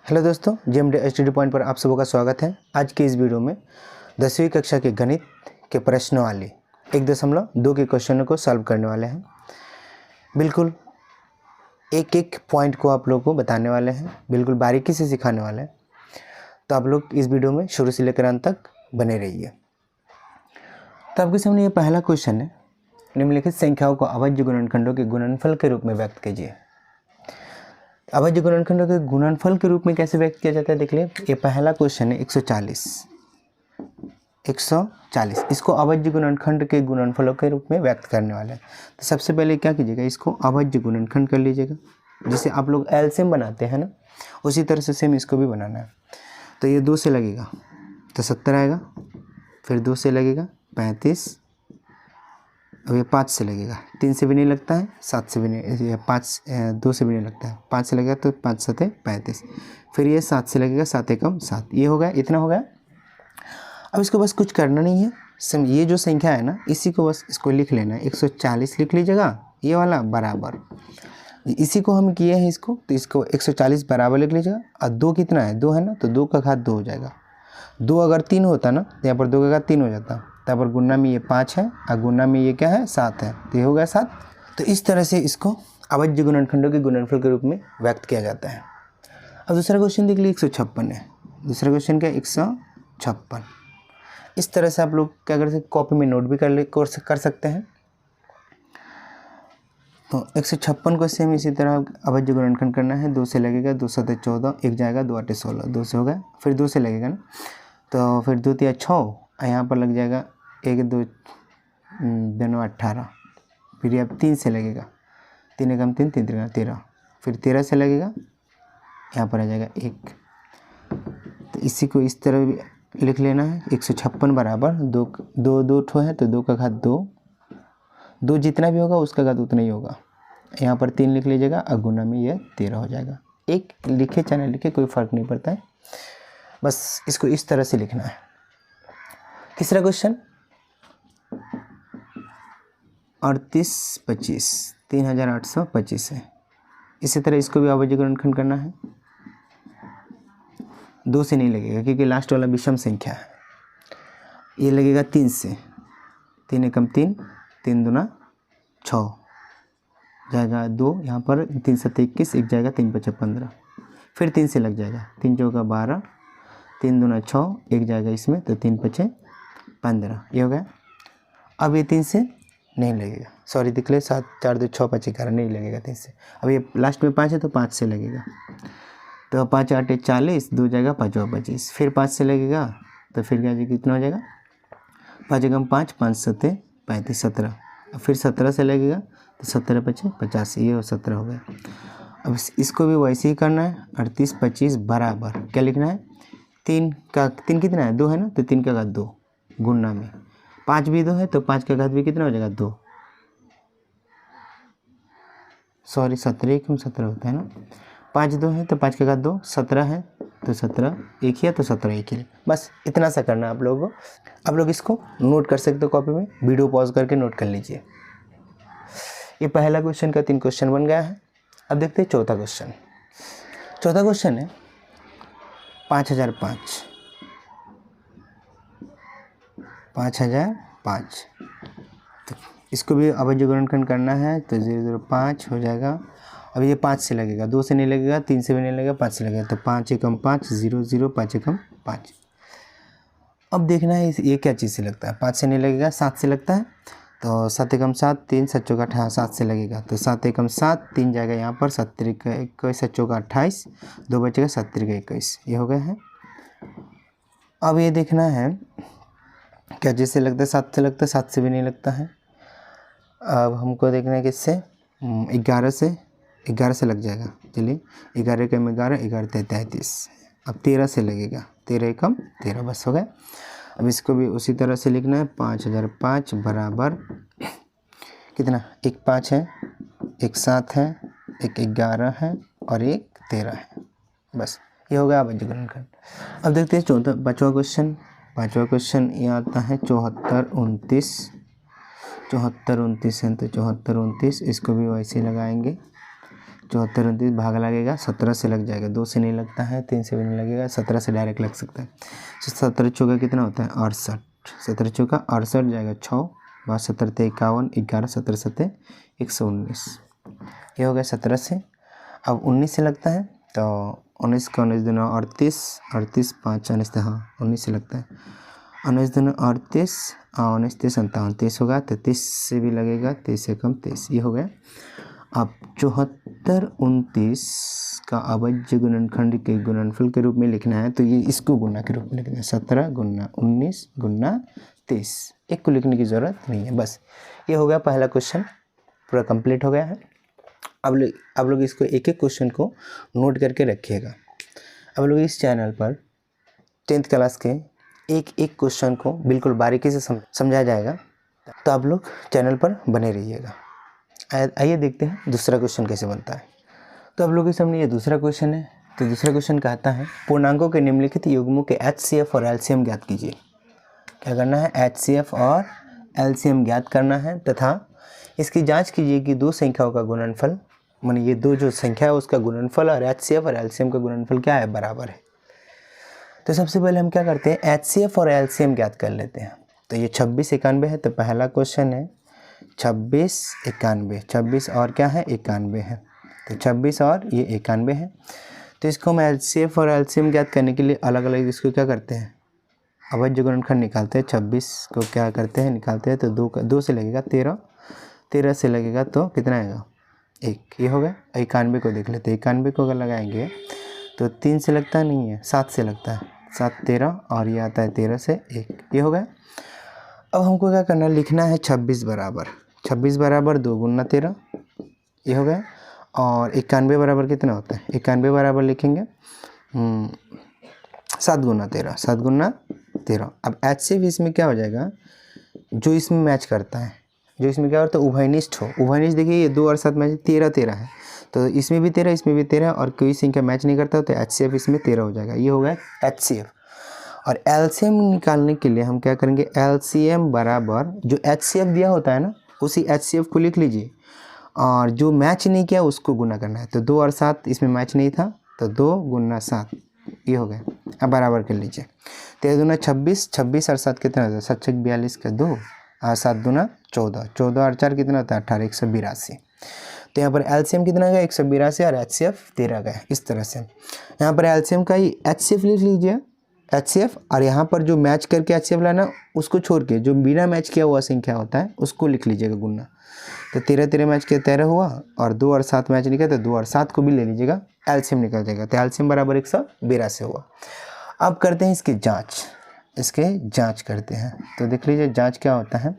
Hello दोस्तों, JMD study point पर आप सबों का स्वागत है। आज की इस वीडियो में 10वीं कक्षा के गणित के प्रश्नों वाली 1.2 के क्वेश्चनों को सॉल्व करने वाले हैं। बिल्कुल एक एक पॉइंट को आप लोगों को बताने वाले हैं, बिल्कुल बारीकी से सिखाने वाले हैं। तो आप लोग इस वीडियो में शुरू से लेकर अंत तक बने रहिए। तो आपके सामने ये पहला क्वेश्चन है, निम्नलिखित संख्याओं को अभाज्य गुणनखंडों के गुणनफल के रूप में व्यक्त कीजिए। अभाज्य गुणनखंडों के गुणनफल के रूप में कैसे व्यक्त किया जाता है, देख लीजिए। ये पहला क्वेश्चन है 140। इसको अभाज्य गुणनखंड के गुणनफलों के रूप में व्यक्त करने वाले हैं। तो सबसे पहले क्या कीजिएगा, इसको अभाज्य गुणनखंड कर लीजिएगा। जैसे आप लोग एलसीएम बनाते हैं ना, उसी तरह से सेम इसको भी बनाना है। तो ये 2 से लगेगा तो 70 आएगा, फिर 2 से लगेगा 35, अब ये 5 से लगेगा, 3 से भी नहीं लगता है, 7 से भी नहीं, 2 से भी नहीं लगता है, 5 से लगेगा तो 5 7 35, फिर ये 7 से लगेगा, 7 एकम 7, ये हो गया, इतना हो गया। अब इसको बस कुछ करना नहीं है, ये जो संख्या है ना, इसी को बस इसको लिख लेना है। 140 लिख लीजिएगा, ये वाला बराबर, इसी को हम किए हैं इसको, तो इसको 140 बराबर लिख लीजिएगा। और 2 कितना है, 2 है ना, तो 2 का घात 2 हो जाएगा। 2 अगर 3 होता ना, तो यहाँ पर 2 का घात 3 हो जाता, यहाँ पर गुणा में ये 5 है और गुणा में ये क्या है 7 है, तो ये हो गया 7। तो इस तरह से इसको अभाज्य गुणनखंडों के गुणनफल के रूप में व्यक्त किया जाता है। अब दूसरा क्वेश्चन देख लीजिए, 156 है। दूसरा क्वेश्चन क्या है, 156। इस तरह से आप लोग क्या कर सकते, कॉपी में नोट भी कर सकते हैं। तो 156 को सेम इसी तरह अभाज्य गुणनखंड करना है। 2 से लगेगा, 2 7 14, 1 जाएगा, 2 8 16, 2 से हो गया, फिर 2 से लगेगा ना, तो फिर 2 3 6, यहाँ पर लग जाएगा 1 2 दोनों 18, फिर ये अब 3 से लगेगा, 3 एकम 3, 3 3 13, फिर 13 से लगेगा, यहाँ पर आ जाएगा 1। तो इसी को इस तरह भी लिख लेना है। 156 बराबर 2 ठो है, तो 2 का घात 2 जितना भी होगा उसका घात उतना ही होगा। यहाँ पर 3 लिख लीजिएगा और गुना में ये 13 हो जाएगा। 1 लिखे चाहे ना लिखे कोई फ़र्क नहीं पड़ता है, बस इसको इस तरह से लिखना है। तीसरा क्वेश्चन 38 25, 3825 है। इसी तरह इसको भी अभाज्य गुणनखंड करना है। 2 से नहीं लगेगा क्योंकि लास्ट वाला विषम संख्या है। ये लगेगा 3 से, 3 एकम 3, 3 दूना 6 जाएगा 2, यहाँ पर 3 7 21, 1 जाएगा, 3 5 15, फिर 3 से लग जाएगा, 3 चौका 12, 3 दूना 6, 1 जाएगा इसमें, तो 3 5 15, ये हो गया। अब ये 3 से नहीं लगेगा, सॉरी देख ले, 7 4 2 6 5 11, नहीं लगेगा 3 से। अब ये लास्ट में 5 है तो 5 से लगेगा, तो 5 8 40, 2 जाएगा, 5 25, फिर 5 से लगेगा, तो फिर क्या जाएगा, कितना हो जाएगा, 5 एकम 5, 5 7 35 17, फिर 17 से लगेगा, तो 17 5 50, ये 17 हो गया। अब इसको भी वैसे ही करना है। 38 25 बराबर क्या लिखना है, 3 कितना है, 2 है ना, तो 3 का घात 2 गुणा में 5 भी 2 है, तो 5 का घात भी कितना हो जाएगा 2, सॉरी 17 एकम 17 होता है ना, 5 2 है तो 5 का घात 2, 17 है तो 17 एक ही है, तो 17 एक ही। बस इतना सा करना है आप लोगों को। आप लोग इसको नोट कर सकते हो कॉपी में, वीडियो पॉज करके नोट कर लीजिए। ये पहला क्वेश्चन का 3 क्वेश्चन बन गया है। अब देखते हैं चौथा क्वेश्चन। चौथा क्वेश्चन है 5005। 5005, तो इसको भी अभाज्य गुणनखंड करना है, तो 005 हो जाएगा। अब ये 5 से लगेगा, 2 से नहीं लगेगा, 3 से भी नहीं लगेगा, 5 से लगेगा, तो 5 एकम 5 0 0, 5 एकम 5। अब देखना है ये क्या चीज़ से लगता है। 5 से नहीं लगेगा, 7 से लगता है, तो 7 एकम 7, 3 7 चौका 28, 7 से लगेगा, तो 7 एकम 7, 3 जाएगा यहाँ पर, 7 3 का 21, 7 चौका 28, 2 बचेगा, 7 3 का 21, ये हो गया है। अब ये देखना है क्या चीज़ से लगता है, 7 से लगता है, 7 से भी नहीं लगता है। अब हमको देखना है किससे, 11 से लग जाएगा। चलिए 11 एकम 11, 11 33, अब 13 से लगेगा, 13 एकम 13, बस हो गया। अब इसको भी उसी तरह से लिखना है। 5005 बराबर कितना, एक 5 है, एक 7 है, एक 11 है और एक 13 है, बस ये हो गया अभाज्य गुणनखंड। अब देखते हैं पाँचवा क्वेश्चन। पाँचवा क्वेश्चन ये आता है 74 29। 74 29 है, तो 74 29 इसको भी वैसे ही लगाएंगे। 74 29 भाग लगेगा 17 से लग जाएगा, 2 से नहीं लगता है, 3 से भी नहीं लगेगा, 17 से डायरेक्ट लग सकता है। तो 17 चौका कितना होता है 68, 17 चौका 68 जाएगा 6 बार 17 × 51 11 17 7 119, ये हो गया 17 से। अब 19 से लगता है तो 19 का 19 दूना 38, 38 5 19 हाँ 19 से लगता है, 19 दूना 38 और 19 3 57 23 होगा, 33 से भी लगेगा, 23 से कम 23, ये हो गया। अब 74 29 का अभाज्य गुणनखंड के गुणनफल के रूप में लिखना है, तो ये इसको गुना के रूप में लिखना है, 17 गुना 19 गुना 23, एक को लिखने की ज़रूरत नहीं है, बस ये हो गया पहला क्वेश्चन, पूरा कंप्लीट हो गया है। अब लोग इसको एक एक क्वेश्चन को नोट करके रखिएगा। अब लोग इस चैनल पर 10th क्लास के एक एक क्वेश्चन को बिल्कुल बारीकी से समझाया जाएगा, तो आप लोग चैनल पर बने रहिएगा। आइए देखते हैं दूसरा क्वेश्चन कैसे बनता है। तो आप लोगों के सामने ये दूसरा क्वेश्चन है। तो दूसरा क्वेश्चन कहता है पूर्णांकों के निम्नलिखित युग्मों के HCF और LCM ज्ञात कीजिए। क्या करना है, HCF और LCM ज्ञात करना है तथा इसकी जांच कीजिए कि दो संख्याओं का गुणनफल, माने ये दो जो संख्या है उसका गुणनफल और HCF और LCM का गुणनफल क्या है, बराबर है। तो सबसे पहले हम क्या करते हैं, HCF और LCM ज्ञात कर लेते हैं। तो ये 26 91 है, तो पहला क्वेश्चन है 26 91, 26 और क्या है 91 है, तो 26 और ये 91 है। तो इसको हम HCF और LCM ज्ञात करने के लिए अलग अलग इसको क्या करते हैं, अभाज्य गुणनखंड निकालते हैं। 26 को क्या करते हैं, निकालते हैं, तो 2 से लगेगा 13, 13 से लगेगा तो कितना आएगा 1, ये हो गया। 91 को देख लेते हैं, 91 को अगर लगाएंगे तो 3 से लगता नहीं है, 7 से लगता है, 7 13 और ये आता है 13 से 1, ये हो गया। अब हमको क्या करना है, लिखना है 26 बराबर 2 गुना 13, ये हो गया। और 91 बराबर कितना होता है, 91 बराबर लिखेंगे 7 गुना 13। अब HCF इसमें क्या हो जाएगा, जो इसमें मैच करता है, जो इसमें क्या होता है उभयनिष्ठ हो। उभयनिष्ठ देखिए ये 2 और 7 मैच 13 13 है, तो इसमें भी 13 इसमें भी 13 और कोई संख्या मैच नहीं करता तो HCF इसमें 13 हो जाएगा, ये हो गया HCF। और LCM निकालने के लिए हम क्या करेंगे, LCM बराबर जो HCF दिया होता है ना उसी HCF को लिख लीजिए और जो मैच नहीं किया उसको गुना करना है। तो 2 और 7 इसमें मैच नहीं था तो 2 गुना 7, ये हो गया। अब बराबर कर लीजिए, 13 दूना 26, 26 और 7 कितना होता है, 7 6 42 का 2 और 7 दूना 14, 14 और 4 कितना होता है 18, 182। तो यहाँ पर LCM कितना गया 182 और HCF 13 गया। इस तरह से यहाँ पर LCM का ही HCF लिख लीजिए, HCF, और यहाँ पर जो मैच करके HCF लाना उसको छोड़ के जो बिना मैच किया हुआ संख्या होता है उसको लिख लीजिएगा गुना। तो 13 13 मैच किया 13 हुआ और 2 और 7 मैच नहीं किया तो 2 और 7 को भी ले लीजिएगा, LCM निकल जाएगा। तो LCM बराबर 182 हुआ। अब करते हैं इसकी जाँच करते हैं। तो देख लीजिए जाँच क्या होता है।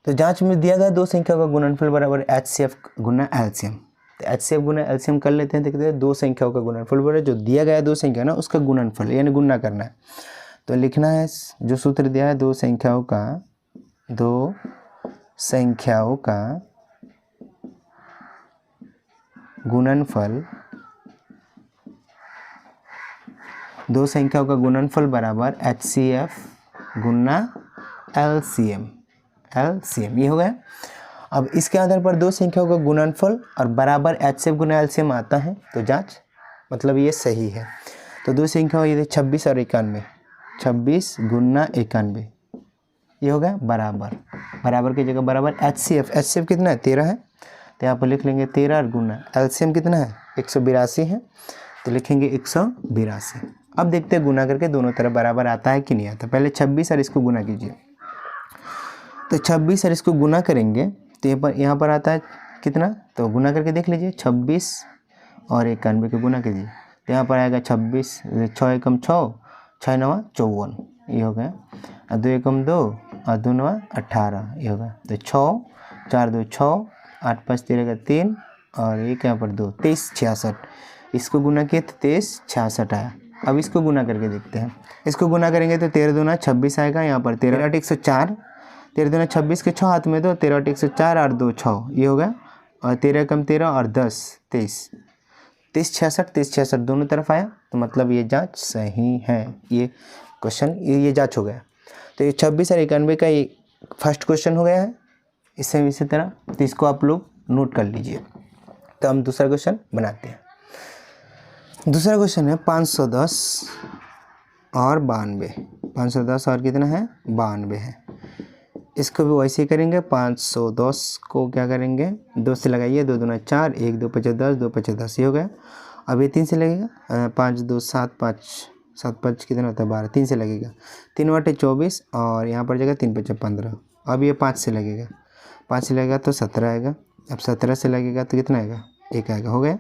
तो जांच में दिया गया दो संख्या का गुणनफल बराबर HCF गुना LCM। तो HCF गुना LCM कर लेते हैं, देखते हैं दो संख्याओं का गुणनफल बराबर जो दिया गया दो संख्या ना उसका गुणनफल यानी गुना करना है। तो लिखना है जो सूत्र दिया है दो संख्याओं का गुणनफल बराबर HCF गुना LCM, ये हो गया। अब इसके आधार पर दो संख्याओं का गुणनफल और बराबर HCF गुना LCM आता है तो जांच मतलब ये सही है। तो दो संख्याओं ये 26 और 91, 26 गुना 91, ये हो गया बराबर की जगह बराबर HCF कितना है 13 है, तो यहाँ पर लिख लेंगे 13 और गुना LCM कितना है 182 है, तो लिखेंगे 182। अब देखते हैं गुना करके दोनों तरफ बराबर आता है कि नहीं आता। पहले 26 और इसको गुना कीजिए, तो 26 और इसको गुना करेंगे तो यहाँ पर आता है कितना, तो गुना करके देख लीजिए 26 और 91 को गुना कीजिए तो यहाँ पर आएगा 26, 6 एकम 6, 6 9 54, ये हो गया। और 2 एकम 2 और 2 9 18, ये होगा। तो 6 4 2 6, 8 5 13 का 3 और एक यहाँ पर 2, 23 66, इसको गुना किए तो 23 66 आया। अब इसको गुना करके देखते हैं, इसको गुना करेंगे तो 13 दूना 26 आएगा, यहाँ पर 13 8 104, 13 दूना 26 के 6 हाथ में दो, 13 8 104 और 2 6, ये होगा। और 13 कम 13 और 10 23, 23 66, 23 66 दोनों तरफ आया, तो मतलब ये जांच सही है। ये क्वेश्चन ये जांच हो गया। तो ये 26 और 91 का ये फर्स्ट क्वेश्चन हो गया है। इसी तरह तो इसको आप लोग नोट कर लीजिए। तो हम दूसरा क्वेश्चन बनाते हैं। दूसरा क्वेश्चन है 510 और 92। 510 और कितना है 92 है। इसको भी वैसे ही करेंगे। 510 को क्या करेंगे 2 से लगाइए, 2 दूना 4, 1 2 5 10, 2 5 10 ये हो गया। अब ये 3 से लगेगा, 5 2 7 5, 7 5 कितना होता है 12, 3 से लगेगा, 3 बटे 24 और यहाँ पर जाएगा 3 5 15। अब ये 5 से लगेगा, 5 से लगेगा तो 17 आएगा। अब 17 से लगेगा तो कितना आएगा 1 आएगा, हो गया।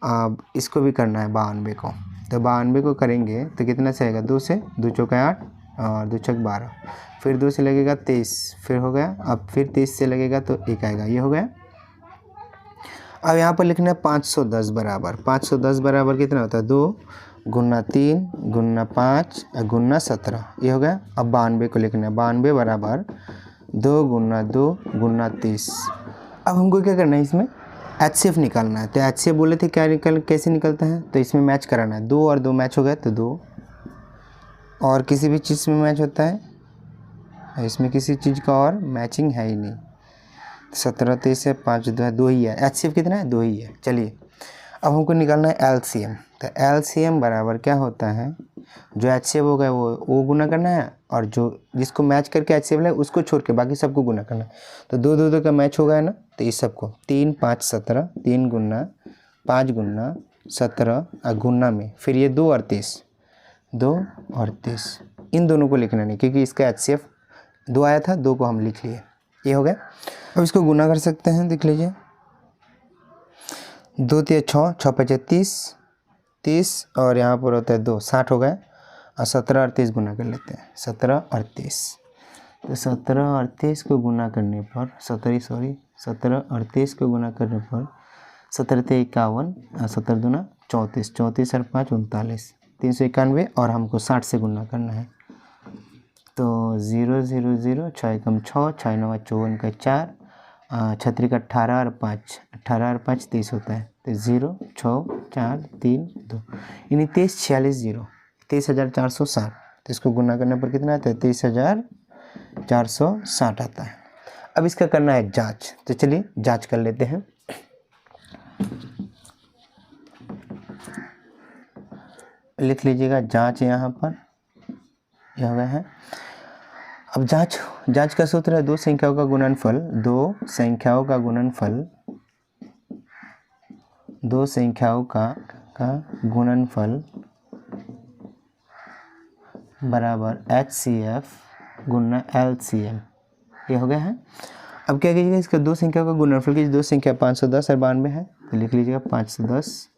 अब इसको भी करना है 92 को, तो 92 को करेंगे तो कितना से आएगा 2 से, 2 चौका 8 और 2 छक 12, फिर 2 से लगेगा 23, फिर हो गया। अब फिर 23 से लगेगा तो 1 आएगा, ये हो गया। अब यहाँ पर लिखना है 510 बराबर, 510 बराबर कितना होता है 2 गुना 3 गुना 5 गुना 17, ये हो गया। अब 92 को लिखना है, 92 बराबर 2 गुना 2 गुना 30। अब हमको क्या करना है इसमें HCF निकालना है। तो HCF बोले थे क्या कैसे निकलता है, तो इसमें मैच कराना है। 2 और 2 मैच हो गया तो 2, और किसी भी चीज़ में मैच होता है, इसमें किसी चीज़ का और मैचिंग है ही नहीं। 17 23 से 5 2 है, 2 ही है। HCF कितना है 2 ही है। चलिए अब हमको निकालना है LCM। तो LCM बराबर क्या होता है, जो HCF होगा वो गुना करना है, और जो जिसको मैच करके HCF है उसको छोड़ के बाकी सबको गुना करना है। तो 2 2 2 का मैच हो गया ना, तो इस सबको 3 5 17, 3 गुना 5 गुना 17 गुना में फिर ये 2 और 30, 2 और 30, इन दोनों को लिखना नहीं क्योंकि इसका HCF 2 आया था, 2 को हम लिख लिए, ये हो गया। अब इसको गुना कर सकते हैं, देख लीजिए 2 3 6, 6 5 30, 30 और यहाँ पर होता है 2, 60 हो गया। और 17 और 30 गुना कर लेते हैं, 17 और 30। तो 17 और 30 को गुना करने पर 17 और 30 को गुना करने पर 17 ते 51, 17 दूना 34, 34 और 5 39, 391, और हमको 60 से गुना करना है। तो 0 0 0, 6 एकम 6, 6 9 54 का 4, 36 का 18 और 5, 18 और 5 30 होता है। तो 0 6 4 3 2, यानी 23 46 0, 23,460। तो इसको गुना करने पर कितना आता है 23,460 आता है। अब इसका करना है जांच, तो चलिए जांच कर लेते हैं। लिख लीजिएगा जांच, यहाँ पर यह हो गया है। अब जांच का सूत्र है 2 संख्याओं का गुणनफल, 2 संख्याओं का गुणनफल, 2 संख्याओं का गुणनफल बराबर HCF गुना LCM, ये हो गया है। अब क्या कीजिएगा, इसका 2 संख्याओं का गुणनफल की 2 संख्या 510 और 92 है, तो लिख लीजिएगा 510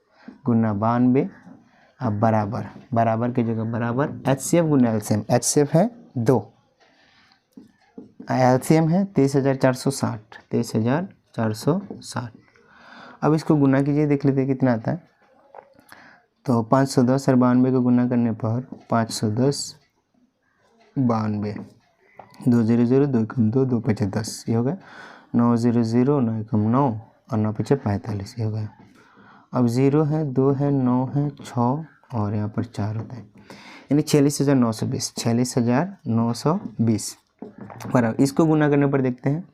गुना 92। अब बराबर की जगह बराबर HCF गुना LCM, HCF है 2, LCM है 23,460, 23,460। अब इसको गुना कीजिए, देख लेते हैं कितना आता है। तो 510 और 92 को गुना करने पर 510 92, 2 0 0, 2 एकम 2, 2 5 10, ये हो गया। 9 0 0, 9 एकम 9 और 9 5 45, ये हो गया। अब 0 है 2 है 9 है 6 और यहाँ पर 4 होता है, यानी 46,920, 46,920 बराबर। इसको गुना करने पर देखते हैं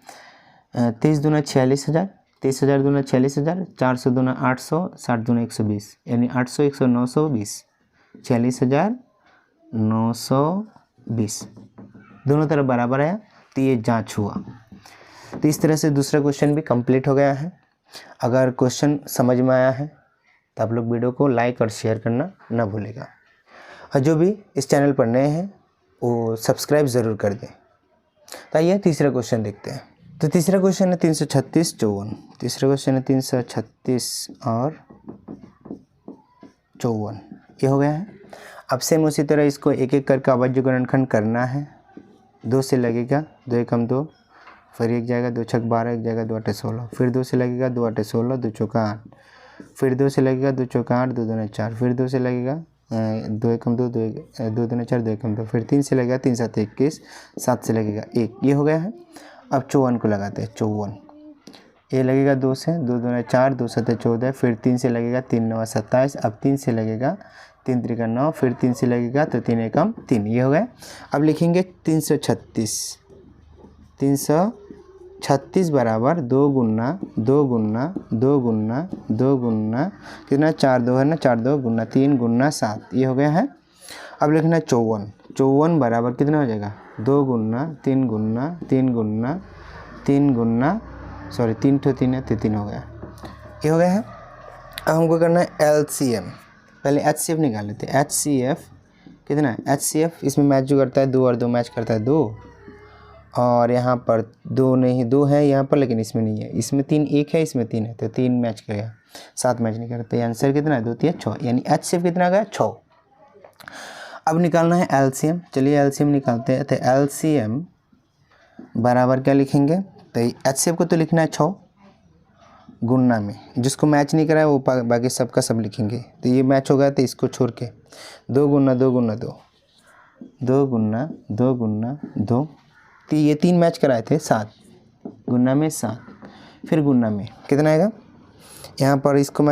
23 दूना 46,000, 23,000 दूना 46,000, 400 दूना 800, 60 दूना 120, यानी 800 100 920, 46,920 दोनों तरफ बराबर आया, तो ये जांच हुआ। तो इस तरह से दूसरा क्वेश्चन भी कंप्लीट हो गया है। अगर क्वेश्चन समझ में आया है तो आप लोग वीडियो को लाइक और शेयर करना ना भूलेगा, और जो भी इस चैनल पर नए हैं वो सब्सक्राइब ज़रूर कर दें। तो आइए तीसरा क्वेश्चन देखते हैं। तो तीसरा क्वेश्चन है 336 54, तीसरा क्वेश्चन है 336 और 54, ये हो गया है। अब सेम उसी तरह इसको एक एक करके अभाज्य गुणनखंड करना है। 2 से लगेगा 2 एकम 2, फिर 1 जाएगा 2 छक 12, 1 जाएगा 2 8 16, फिर 2 से लगेगा 2 8 16, 2 चौका 8, फिर 2 से लगेगा 2 चौका 8, 2 दूना 4, फिर 2 से लगेगा 2 एकम 2, 2 दूना 4, 2 एकम 2, फिर 3 से लगेगा 3 7 21, 7 से लगेगा 1, ये हो गया है। अब 54 को लगाते हैं, 54 ये लगेगा 2 से, 2 दूना 4, 2 7 14, फिर 3 से लगेगा 3 9 27, अब 3 से लगेगा 3 3 9, फिर 3 से लगेगा तो 3 एकम 3, ये हो गया। अब लिखेंगे 336, 36 बराबर 2 गुना 2 गुना 2 गुना 2 गुना कितना 4 2 है ना 4 2 गुना 3 गुना 7 ये हो गया है। अब लिखना है 54 बराबर कितना हो जाएगा 2 गुना 3 गुना 3 गुना 3 गुना सॉरी 3 तो 3 है तो 3 हो गया, ये हो गया है। अब हमको करना है LCM, पहले HCF निकाल लेते हैं। HCF कितना है HCF इसमें मैच जो करता है 2 और 2 मैच करता है 2 और यहाँ पर 2 नहीं 2 है यहाँ पर लेकिन इसमें नहीं है, इसमें 3 1 है इसमें 3 है तो 3 मैच करेगा 7 मैच नहीं करते। आंसर कितना है 2 3 6 यानी HCF कितना आ गया 6। अब निकालना है LCM, चलिए LCM निकालते हैं। तो LCM बराबर क्या लिखेंगे तो HCF को तो लिखना है 6 गुना में, जिसको मैच नहीं करा है वो बाकी सबका सब लिखेंगे। तो ये मैच हो गया तो इसको छोड़ के 2 गुना 2 गुना 2 2 गुना 2 गुना 2 तो ये 3 मैच कराए थे 7 गुना में 7 फिर गुना में कितना आएगा यहाँ पर इसको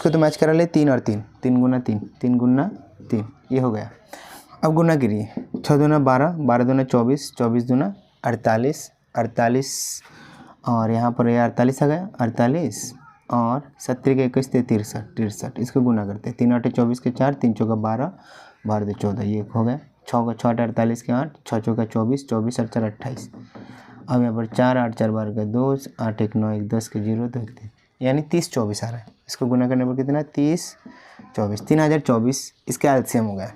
तो मैच करा ले 3 और 3 3 गुना 3 3 गुना 3 ये हो गया। अब गुना करिए 6 दूना 12 12 दूना 24 24 दूना 48 48 और यहाँ पर ये 48 आ गया 48 और 70 के 21 63 63 इसको गुना करते हैं 3 8 24 के 4 3 चौका 12 12 2 14 ये हो गया 6 का 6 48 के 8 6 चौका 24 24 8 4 28। अब यहाँ पर 4 8 4 12 के 2 8 1 9 1 10 के 0 2 1 3 यानी 30 24 आ रहा है। इसको गुना करने पर कितना 30 24 3024 इसका LCM हो गया।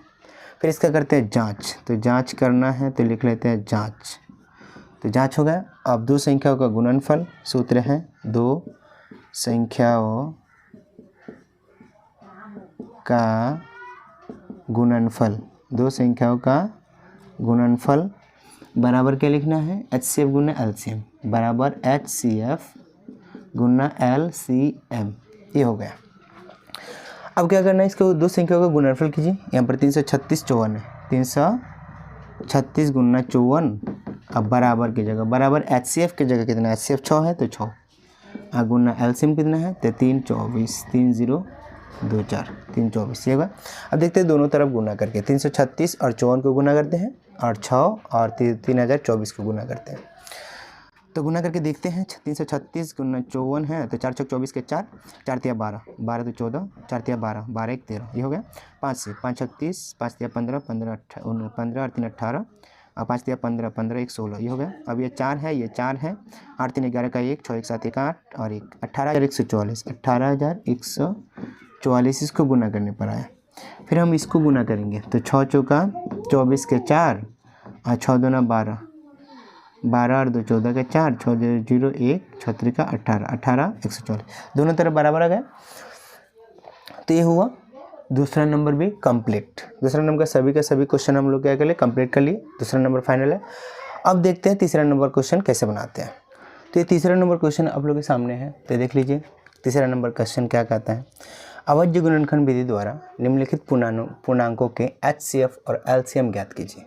फिर इसका करते हैं जांच, तो जांच करना है तो लिख लेते हैं जांच, तो जांच हो गया। अब दो संख्याओं का गुणनफल सूत्र है 2 संख्याओं का गुणनफल 2 संख्याओं का गुणनफल बराबर क्या लिखना है HCF गुना LCM बराबर HCF गुना LCM ये हो गया। अब क्या करना है इसको 2 संख्याओं का गुणनफल कीजिए। यहाँ पर 336 54 है 336 गुना 54 अब बराबर की जगह बराबर HCF की जगह कितना HCF 6 है तो 6 गुना LCM कितना है तो 3 24 3 0 2 4 3 24 ये होगा। अब देखते हैं दोनों तरफ गुना करके 336 और 54 को गुना करते हैं और 6 और 3024 को गुना करते हैं। तो गुना करके देखते हैं 336 गुना 54 है तो 4 चौक 24 के 4 4 तिया 12 12 तो 14 4 तिया 12 12 1 13 ये हो गया। 5 से 5 36 5 तिया 15 15 15 और 3 18 और 5 तिया 15 15 1 16 ये हो गया। अब ये 4 है ये 4 है 8 3 11 का 1 6 1 7 1 8 और 1 18144 18144 इसको गुना करने पर आया। फिर हम इसको गुना करेंगे तो 6 चौका 24 के 4 और 6 दूना 12 12 और 2 14 के 4 6 0 1 6 का 18 18 144 दोनों तरफ बराबर आ गए। तो ये हुआ दूसरा नंबर भी कंप्लीट। दूसरा नंबर का सभी क्वेश्चन हम लोग क्या कर लिए कंप्लीट कर लिए, दूसरा नंबर फाइनल है। अब देखते हैं तीसरा नंबर क्वेश्चन कैसे बनाते हैं। तो ये तीसरा नंबर क्वेश्चन आप लोग के सामने है, तो देख लीजिए तीसरा नंबर क्वेश्चन क्या कहता है। अवज्य गुणनखंड विधि द्वारा निम्नलिखित पूर्णांकों के HCF और LCM ज्ञात कीजिए।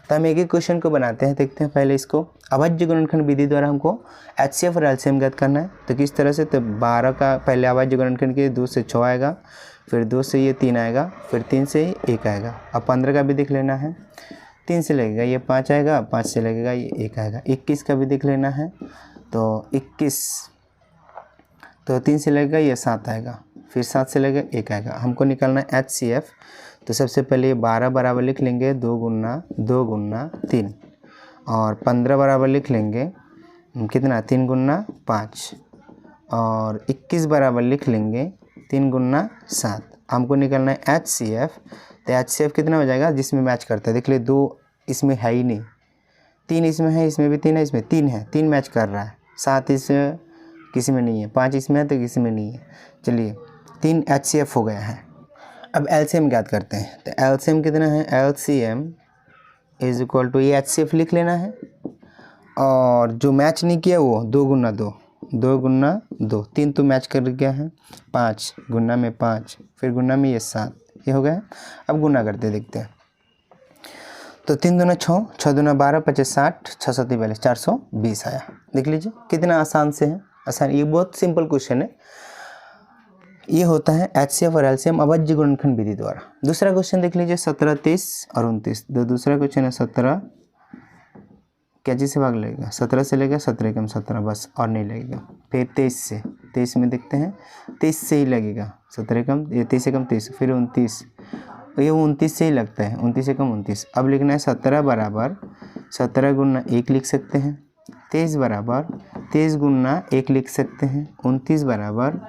तो हम एक एक क्वेश्चन को बनाते हैं, देखते हैं पहले इसको। अवज्य गुणनखंड विधि द्वारा हमको HCF और LCM ज्ञात करना है। तो किस तरह से, तो 12 का पहले अवज्य गुणनखंड के 2 से 6 आएगा, फिर 2 से ये 3 आएगा, फिर 3 से 1 आएगा। अब 15 का भी देख लेना है, 3 से लगेगा ये 5 आएगा, 5 से लगेगा ये 1 आएगा। 21 का भी देख लेना है तो 21 तो 3 से लगेगा ये 7 आएगा, फिर 7 से लगेगा 1 आएगा। हमको निकालना है HCF। तो सबसे पहले ये 12 बराबर लिख लेंगे 2 गुना 3 और 15 बराबर लिख लेंगे कितना 3 गुना 5 और 21 बराबर लिख लेंगे 3 गुना 7। हमको निकालना है HCF। तो HCF कितना हो जाएगा जिसमें मैच करता है, देख ले 2 इसमें है ही नहीं, 3 इसमें है, इसमें भी 3 है, इसमें 3 है, 3 मैच कर रहा है, 7 इसमें किसी में नहीं है, 5 इसमें है तो किसी में नहीं है। चलिए 3 HCF हो गया है। अब LCM ज्ञात करते हैं। तो LCM कितना है, LCM इज इक्वल टू ये HCF लिख लेना है और जो मैच नहीं किया वो 2 गुना 2 2 गुना 2 3 तो मैच कर गया है, 5 गुना में 5 फिर गुना में ये 7 ये हो गया है। अब गुना करते देखते हैं। तो 3 दूना 6 6 दूना 12 25 60 6 7 42 420 आया। देख लीजिए कितना आसान से है, आसान, ये बहुत सिंपल क्वेश्चन है। ये होता है HCF और LCM अवज्य गुणनखंड विधि द्वारा। दूसरा क्वेश्चन देख लीजिए 17 23 और 29। दूसरा क्वेश्चन है 17 क्या चीज़ से भाग लगेगा, 17 से लगेगा, 17 कम 17 बस, और नहीं लगेगा। फिर 23 से, 23 में देखते हैं 23 से ही लगेगा, 17 कम, ये 23 से कम 23, फिर 29, ये 29 से ही लगता है, 29 से कम 29। अब लिखना है 17 बराबर 17 गुना 1 लिख सकते हैं, 23 बराबर 23 गुना 1 लिख सकते हैं, 29 बराबर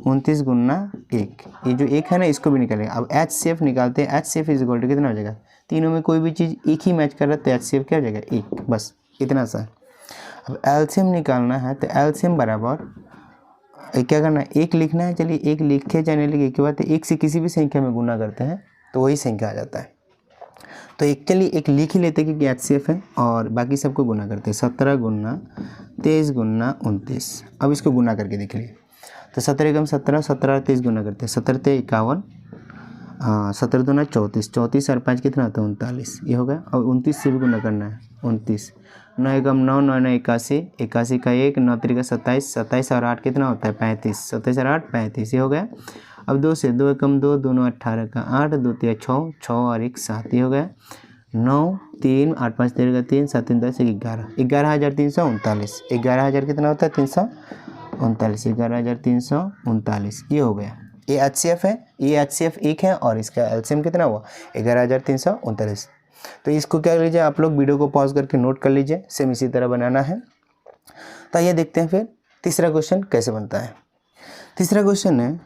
29 गुना 1। ये जो 1 है ना इसको भी निकालेंगे। अब HCF निकालते हैं, HCF इज इक्वल टू कितना हो जाएगा, तीनों में कोई भी चीज़ एक ही मैच कर रहा है तो HCF क्या हो जाएगा 1, बस इतना सा। अब LCM निकालना है तो LCM बराबर क्या करना है, 1 लिखना है। चलिए 1 लिखे चाहे नहीं लिखे, एक बात है, 1 से किसी भी संख्या में गुना करते हैं तो वही संख्या आ जाता है। तो एक चलिए 1 लिख ही लेते हैं क्योंकि HCF है, और बाकी सबको गुना करते हैं, 17 गुना 23 गुना 29। अब इसको गुना करके देख लिए तो 17 कम 17, 17 23 गुना करते हैं, 17 ते 51, 17 दूना 34, 34 और 5 कितना होता है 39, ये हो गया। अब 29 से भी गुना करना है, 29, 9 एकम 9, 9 9 81, 81 का 1, 9 3 का 27, 27 और 8 कितना होता है 35, 27 और 8 35, ये हो गया। अब 2 से 2 एकम 2, दोनों 18 का 8, 2 3 6, 6 और 1 7, ये हो गया। 9 3 8 5 13 का 3, 7 3 10 11, 11,339, 11,000 कितना होता है 339, 11,339, ये हो गया। ये HCF है, ये HCF 1 है और इसका LCM कितना हुआ 11,339। तो इसको क्या लीजिए आप लोग वीडियो को पॉज करके नोट कर लीजिए, सेम इसी तरह बनाना है। तो ये देखते हैं फिर तीसरा क्वेश्चन कैसे बनता है। तीसरा क्वेश्चन है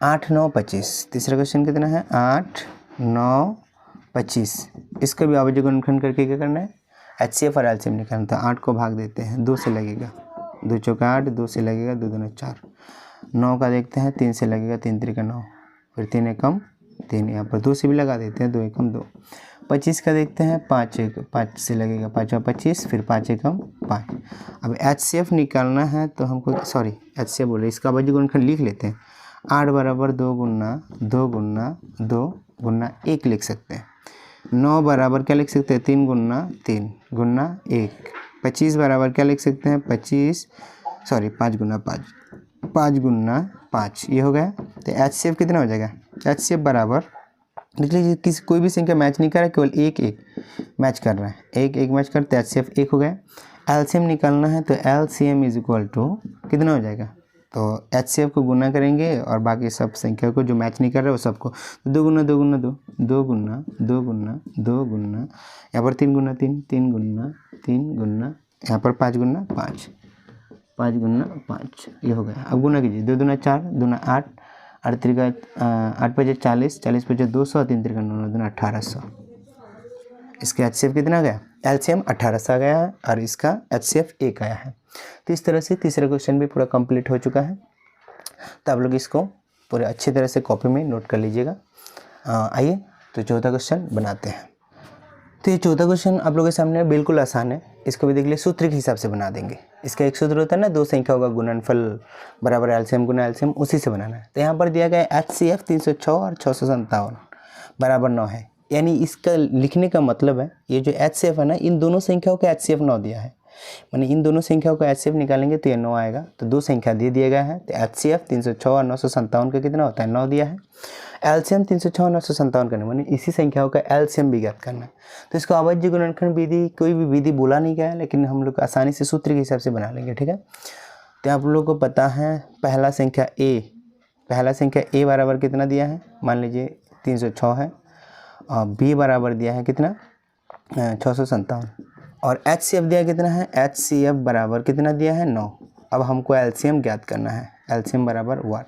8 9 25। तीसरा क्वेश्चन कितना है 8 9 25। इसका भी आवर्ती गुणनखंड करके क्या करना है, HCF और LCM निकालना। तो 8 को भाग देते हैं, 2 से लगेगा, 2 चौका 8, 2 से लगेगा, 2 दूना 4। 9 का देखते हैं, 3 से लगेगा, 3 3 का 9, फिर 3 एकम 3, यहाँ पर 2 से भी लगा देते हैं, 2 एकम 2। 25 का देखते हैं, 5 से लगेगा, 5 25, फिर 5 एकम 5। अब HCF निकालना है तो हमको, सॉरी HCF बोले, इसका आवर्ती गुणनखंड लिख लेते हैं। 8 बराबर 2 गुना 2 गुना 2 गुना 1 लिख सकते हैं। 9 बराबर क्या लिख सकते हैं 3 गुना 3 गुना 1। 25 बराबर क्या लिख सकते हैं 5 गुना 5 गुना 5, ये हो गया। तो HCF कितना हो जाएगा, HCF बराबर देख लीजिए, किसी कोई भी संख्या मैच नहीं कर रहा है, केवल एक मैच कर रहा है, एक मैच करते HCF 1 हो गया। LCM निकालना है तो LCM इज इक्वल टू कितना हो जाएगा, तो HCF को गुना करेंगे और बाकी सब संख्या को जो मैच नहीं कर रहा है वो सबको, तो 2 गुना 2 गुना 2, 2 गुना 2 गुना 2 गुना, यहाँ पर 3 गुना 3, 3 गुना 3 गुना, यहाँ पर 5 गुना 5, 5 गुना 5, ये हो गया। अब गुना कीजिए, 2 दूना 4, दूना 8, 8 त्रिका 8 5 40, 40 5 200, 3 त्रिका 9 दूना 1800। इसका HCF कितना गया, LCM 1800 आ गया है और इसका HCF 1 आया है। तो इस तरह से तीसरा क्वेश्चन भी पूरा कंप्लीट हो चुका है। तो आप लोग इसको पूरे अच्छी तरह से कॉपी में नोट कर लीजिएगा। आइए तो चौथा क्वेश्चन बनाते हैं। तो ये चौथा क्वेश्चन आप लोगों के सामने बिल्कुल आसान है, इसको भी देख लिए, सूत्र के हिसाब से बना देंगे। इसका एक सूत्र होता है ना, 2 संख्याओं का गुणनफल बराबर LCM गुना LCM, उसी से बनाना है। तो यहाँ पर दिया गया है HCF 306 और 657 बराबर 9 है, यानी इसका लिखने का मतलब है ये जो HCF है ना, इन दोनों संख्याओं का HCF 9 दिया है, मानी इन दोनों संख्याओं का HCF निकालेंगे तो ये 9 आएगा। तो 2 संख्या दे दिया गया है, तो HCF 306 और 957 का कितना होता है 9 दिया है। LCM 306 और 957 करना, मानी इसी संख्याओं का LCM भी ज्ञात करना है। तो इसको आवर्ती गुणनखंड विधि, कोई भी विधि बोला नहीं गया है, लेकिन हम लोग आसानी से सूत्र के हिसाब से बना लेंगे, ठीक है। तो आप लोगों को पता है पहला संख्या A बराबर कितना दिया है, मान लीजिए 306 है, और B बराबर दिया है कितना 657, और HCF दिया कितना है, HCF बराबर कितना दिया है 9। अब हमको LCM ज्ञात करना है, LCM बराबर 1,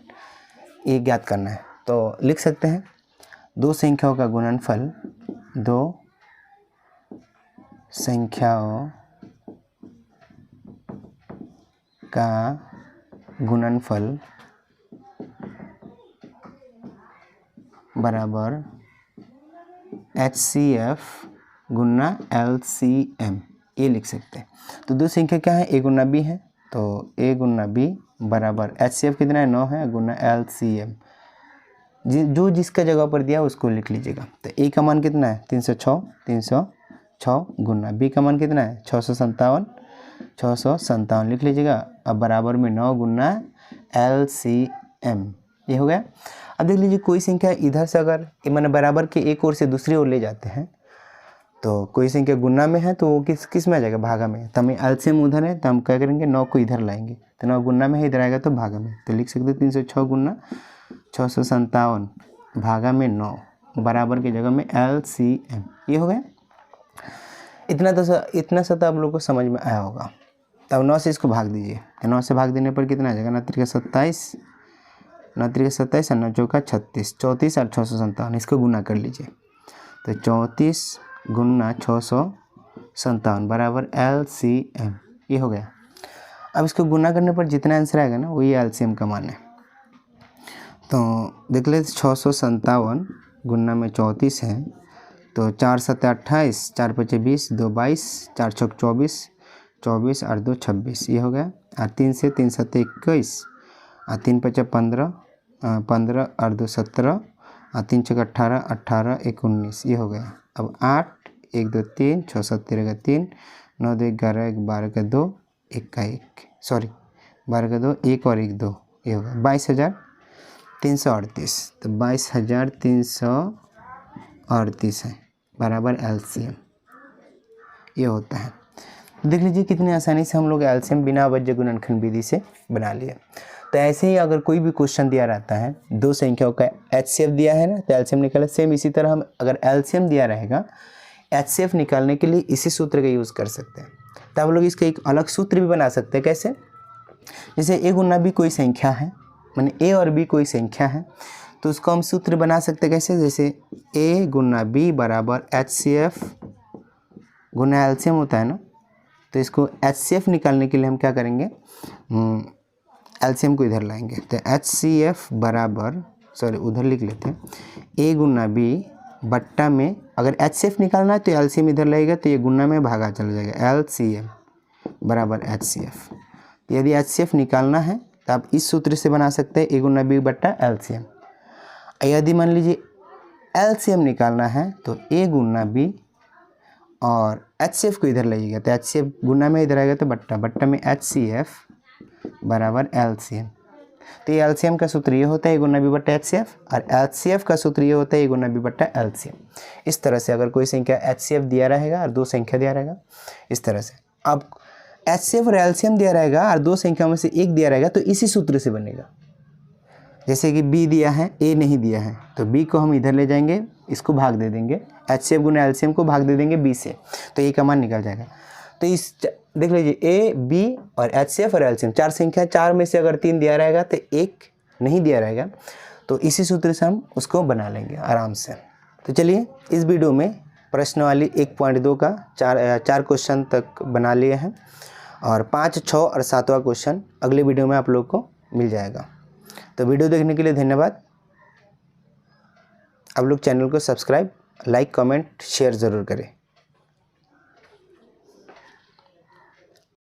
ये ज्ञात करना है। तो लिख सकते हैं 2 संख्याओं का गुणनफल, 2 संख्याओं का गुणनफल बराबर HCF गुना LCM, ये लिख सकते हैं। तो 2 संख्या क्या है, A गुना B है, तो A गुना B बराबर HCF कितना है 9 है, गुना LCM, जो जिसका जगह पर दिया उसको लिख लीजिएगा। तो A का मान कितना है 306 गुना B का मान कितना है 657 लिख लीजिएगा। अब बराबर में 9 गुना LCM, ये हो गया। अब देख लीजिए कोई संख्या इधर से अगर मैंने बराबर के एक ओर से दूसरी ओर ले जाते हैं तो कोई संख्या गुना में है तो वो किस में आ जाएगा, भागा में। तो हमें एलसीएम उधर है तो हम क्या करेंगे, 9 को इधर लाएंगे, तो 9 गुना में है, इधर आएगा तो भागा में। तो लिख सकते 306 गुना 657 भागा में 9 बराबर की जगह में एलसीएम। ये हो गया। इतना सा तो आप लोग को समझ में आया होगा। तब 9 से इसको भाग दीजिए, 9 से भाग देने पर कितना आ जाएगा, 9 त्रिक 27, 9 त्रिक 27 और 9 चौका 36, 34 और 657, इसको गुना कर लीजिए। तो 34 गुना 657 बराबर एलसीएम। ये हो गया। अब इसको गुना करने पर जितना आंसर आएगा ना वही एलसीएम का मान है। तो देख लेते 657 गुना में 34 है, तो 4 7 28, 4 5 20, 2 22, 4 6 24, 24 और 2 26, ये हो गया। और 3 से 3 7 21 और 3 5 15, 15 और 2 17 और 3 6 18, 18 1 19, ये हो गया। अब 8 1 2 3, 6 7 13 का 3, 9 2 11, 1 12 का 2, 1 का 1, सॉरी 12 का 2, 1 और 1 2, ये हो गया 22,338। तो 22,338 है बराबर एलसीएम, ये होता है। देख लीजिए कितनी आसानी से हम लोग एलसीएम बिना अवज्य गुणनखंड विधि से बना लिए। तो ऐसे ही अगर कोई भी क्वेश्चन दिया रहता है, दो संख्याओं का एचसीएफ दिया है ना, तो एलसीएम निकाले। सेम इसी तरह हम अगर एलसीएम दिया रहेगा, एचसीएफ निकालने के लिए इसी सूत्र का यूज़ कर सकते हैं। तो आप लोग इसका एक अलग सूत्र भी बना सकते हैं। कैसे? जैसे ए गुना बी कोई संख्या है, माने ए और बी कोई संख्या है, तो उसको हम सूत्र बना सकते हैं। कैसे? जैसे ए गुना बी बराबर एचसीएफ गुना एलसीएम होता है ना, तो इसको एचसीएफ निकालने के लिए हम क्या करेंगे, एलसीएम को इधर लाएंगे। तो एचसीएफ बराबर, सॉरी उधर लिख लेते हैं, ए गुना बी बट्टा में, अगर एचसीएफ निकालना है तो एलसीएम इधर लगेगा, तो ये गुना में भागा चला जाएगा, एलसीएम बराबर एचसीएफ। यदि एचसीएफ निकालना है तो आप इस सूत्र से बना सकते हैं, ए गुना बी बट्टा एलसीएम। यदि मान लीजिए एलसीएम निकालना है तो ए गुना बी और एचसीएफ को इधर लगेगा, तो एचसीएफ गुना में इधर आएगा तो बट्टा, बट्टा में एचसीएफ बराबर एलसीएम। तो ये एलसीएम का सूत्र ये होता है ए गुना बी बट्टा एचसीएफ, और एचसीएफ का सूत्र ये होता है ए गुना बी बट्टा एलसीएम। इस तरह से अगर कोई संख्या एचसीएफ दिया रहेगा और दो संख्या दिया रहेगा, इस तरह से अब एचसीएफ और एलसीएम दिया रहेगा और दो संख्या में से एक दिया रहेगा, तो इसी सूत्र से बनेगा। जैसे कि बी दिया है, ए नहीं दिया है, तो बी को हम इधर ले जाएंगे, इसको भाग दे देंगे, एचसीएफ गुना एलसीएम को भाग दे देंगे बी से, तो ए का मान निकल जाएगा। तो इस देख लीजिए ए बी और एचसीएफ और एलसीएम चार संख्या, चार में से अगर 3 दिया रहेगा तो एक नहीं दिया रहेगा, तो इसी सूत्र से हम उसको बना लेंगे आराम से। तो चलिए इस वीडियो में प्रश्नवाली 1.2 का चार क्वेश्चन तक बना लिए हैं, और 5, 6 और 7वां क्वेश्चन अगले वीडियो में आप लोग को मिल जाएगा। तो वीडियो देखने के लिए धन्यवाद। आप लोग चैनल को सब्सक्राइब, लाइक, कमेंट, शेयर ज़रूर करें।